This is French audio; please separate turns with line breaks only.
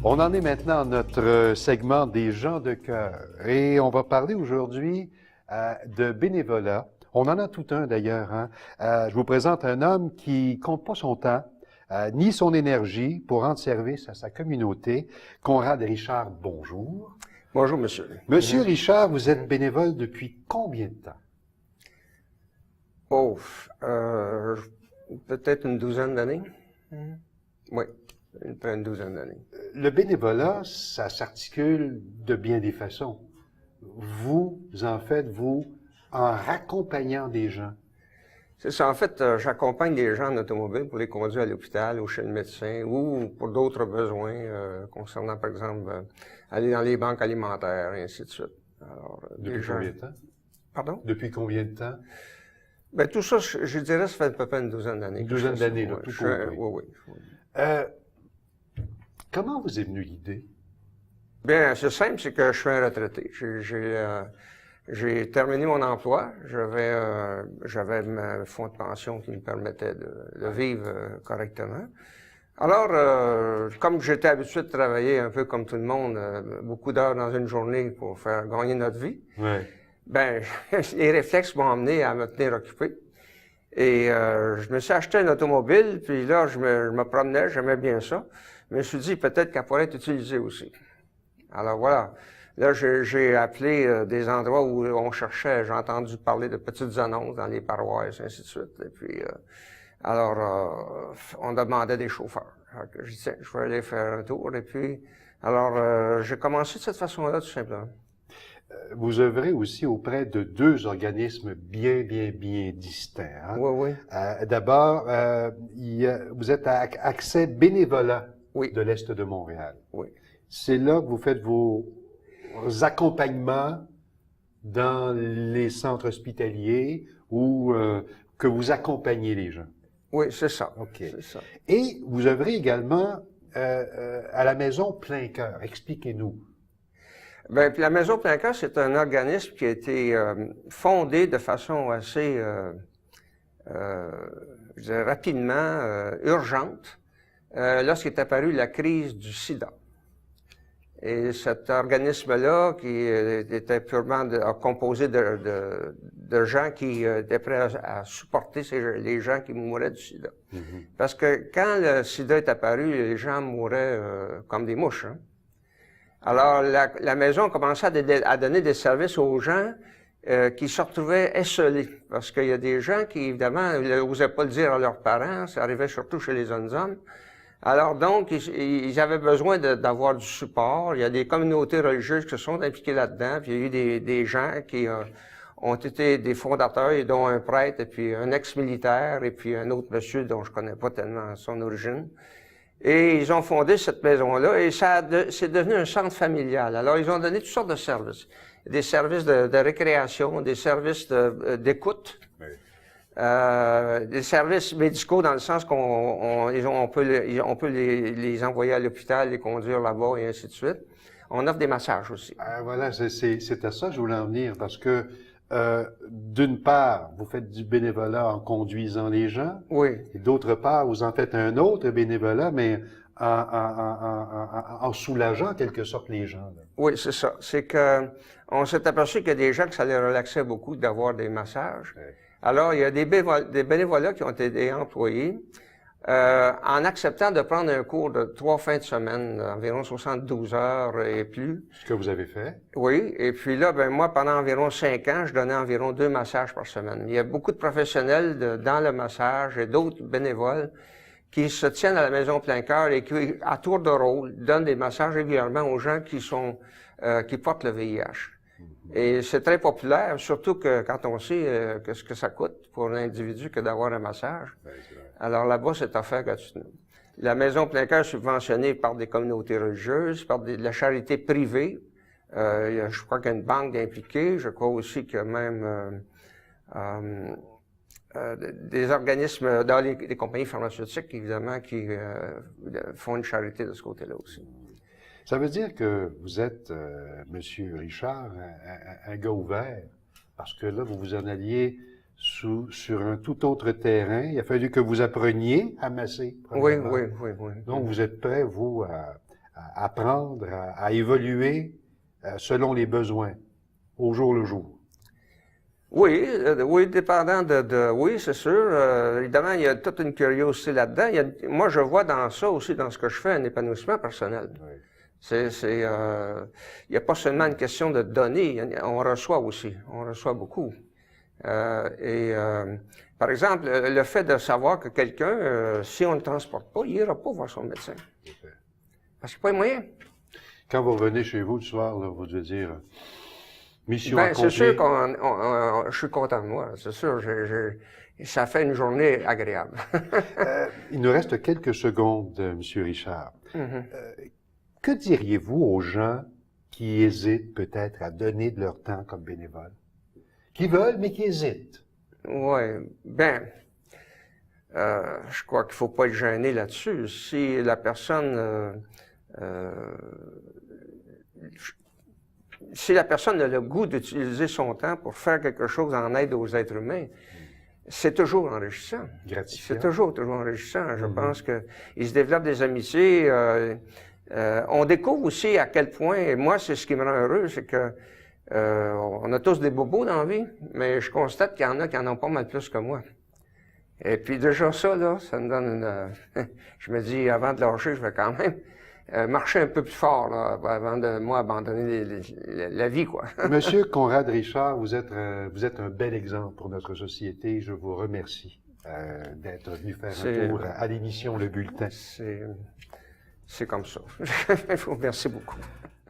On en est maintenant à notre segment des gens de cœur et on va parler aujourd'hui de bénévolat. On en a tout un d'ailleurs. Hein? Je vous présente un homme qui compte pas son temps ni son énergie pour rendre service à sa communauté. Conrad Richard, bonjour.
Bonjour, monsieur.
Monsieur Richard, vous êtes bénévole depuis combien de temps?
Oh, peut-être une douzaine d'années. Oui, une douzaine d'années.
Le bénévolat, ça s'articule de bien des façons. Vous en faites, vous, en raccompagnant des gens.
C'est ça. En fait, j'accompagne des gens en automobile pour les conduire à l'hôpital ou chez le médecin ou pour d'autres besoins concernant, par exemple, aller dans les banques alimentaires et ainsi de suite. Alors,
Depuis combien de temps?
Pardon?
Depuis combien de temps?
Ben, tout ça, je dirais, ça fait à peu près une douzaine d'années.
Une douzaine d'années, là,
ouais,
tout compris.
Oui.
Comment vous est venue l'idée?
Bien, c'est simple, c'est que je suis un retraité. J'ai terminé mon emploi. J'avais un fonds de pension qui me permettait de vivre correctement. Alors, comme j'étais habitué de travailler un peu comme tout le monde, beaucoup d'heures dans une journée pour faire gagner notre vie, ben, les réflexes m'ont amené à me tenir occupé. Et je me suis acheté une automobile, puis là, je me promenais, j'aimais bien ça. Je me suis dit peut-être qu'elle pourrait être utilisée aussi. Alors voilà. Là, j'ai appelé des endroits où on cherchait, j'ai entendu parler de petites annonces dans les paroisses, ainsi de suite. Et puis, on demandait des chauffeurs. Alors, je dis, tiens, je vais aller faire un tour. Et puis, alors, j'ai commencé de cette façon-là, tout simplement.
Vous œuvrez aussi auprès de deux organismes bien distincts. Hein?
Oui.
D'abord, vous êtes à Accès bénévolat de l'Est de Montréal.
Oui.
C'est là que vous faites vos accompagnements dans les centres hospitaliers ou que vous accompagnez les gens.
Oui, c'est ça.
OK.
C'est ça.
Et vous œuvrez également à la Maison Plein Cœur. Expliquez-nous.
Bien, puis la Maison Plein Cœur, c'est un organisme qui a été fondé de façon assez, je dirais rapidement, urgente, lorsqu'il est apparu la crise du sida. Et cet organisme-là, qui était purement composé de gens qui étaient prêts à supporter les gens qui mouraient du sida. Parce que quand le sida est apparu, les gens mouraient comme des mouches. Hein? Alors, la maison a commencé à donner des services aux gens qui se retrouvaient esselés. Parce qu'il y a des gens qui, évidemment, n'osaient pas le dire à leurs parents. Ça arrivait surtout chez les jeunes hommes. Alors donc, ils avaient besoin d'avoir du support. Il y a des communautés religieuses qui se sont impliquées là-dedans. Puis il y a eu des gens qui ont été des fondateurs, et dont un prêtre, et puis un ex-militaire, et puis un autre monsieur dont je connais pas tellement son origine. Et ils ont fondé cette maison-là, et c'est devenu un centre familial. Alors, ils ont donné toutes sortes de services. Des services de récréation, des services d'écoute. Des services médicaux dans le sens qu'on peut les envoyer à l'hôpital, les conduire là-bas et ainsi de suite. On offre des massages aussi.
Voilà, c'est à ça que je voulais en venir parce que d'une part, vous faites du bénévolat en conduisant les gens.
Oui.
Et d'autre part, vous en faites un autre bénévolat, mais en soulageant en quelque sorte les gens. Là.
Oui, c'est ça. C'est que on s'est aperçu qu'il y a des gens que ça les relaxait beaucoup d'avoir des massages. Oui. Alors, il y a des bénévolats qui ont été employés en acceptant de prendre un cours de 3 fins de semaine, environ 72 heures et plus.
Ce que vous avez fait?
Oui, et puis là, ben moi, pendant environ 5 ans, je donnais environ 2 massages par semaine. Il y a beaucoup de professionnels dans le massage et d'autres bénévoles qui se tiennent à la Maison Plein Cœur et qui, à tour de rôle, donnent des massages régulièrement aux gens qui portent le VIH. Et c'est très populaire, surtout que quand on sait ce que ça coûte pour un individu que d'avoir un massage. Alors là-bas, c'est offert gratuitement. La Maison Plein Cœur est subventionnée par des communautés religieuses, par de la charité privée. Je crois qu'il y a une banque impliquée. Je crois aussi qu'il y a même des organismes, dans des compagnies pharmaceutiques, évidemment, qui font une charité de ce côté-là aussi.
Ça veut dire que vous êtes, Monsieur Richard, un gars ouvert, parce que là, vous vous en alliez sur un tout autre terrain. Il a fallu que vous appreniez à masser.
Oui.
Donc, vous êtes prêt, vous, à apprendre, à évoluer selon les besoins, au jour le jour.
Oui, oui, dépendant oui, c'est sûr. Évidemment, il y a toute une curiosité là-dedans. Moi, je vois dans ça aussi, dans ce que je fais, un épanouissement personnel.
Oui.
Il n'y a pas seulement une question de donner, on reçoit aussi, on reçoit beaucoup. Par exemple, le fait de savoir que quelqu'un, si on ne le transporte pas, il n'ira pas voir son médecin. Parce qu'il n'y a pas de moyen.
Quand vous revenez chez vous le soir, là, vous devez dire mission
Ben,
accomplie.
c'est sûr je suis content de moi. C'est sûr, ça fait une journée agréable.
Il nous reste quelques secondes, M. Richard. Que diriez-vous aux gens qui hésitent peut-être à donner de leur temps comme bénévoles? Qui veulent, mais qui hésitent?
Oui, ben, je crois qu'il ne faut pas être gêné là-dessus. Si la personne a le goût d'utiliser son temps pour faire quelque chose en aide aux êtres humains, c'est toujours enrichissant.
Gratifiant.
C'est toujours enrichissant. Je pense qu'il se développe des amitiés. On découvre aussi à quel point, et moi, c'est ce qui me rend heureux, c'est que on a tous des bobos dans la vie, mais je constate qu'il y en a qui en ont pas mal plus que moi. Et puis déjà ça, là, ça me donne une... je me dis, avant de lâcher, je vais quand même marcher un peu plus fort, là, avant de, moi, abandonner la vie, quoi.
Monsieur Conrad Richard, vous êtes un bel exemple pour notre société. Je vous remercie d'être venu faire un tour à l'émission Le Bulletin.
C'est comme ça. Merci beaucoup.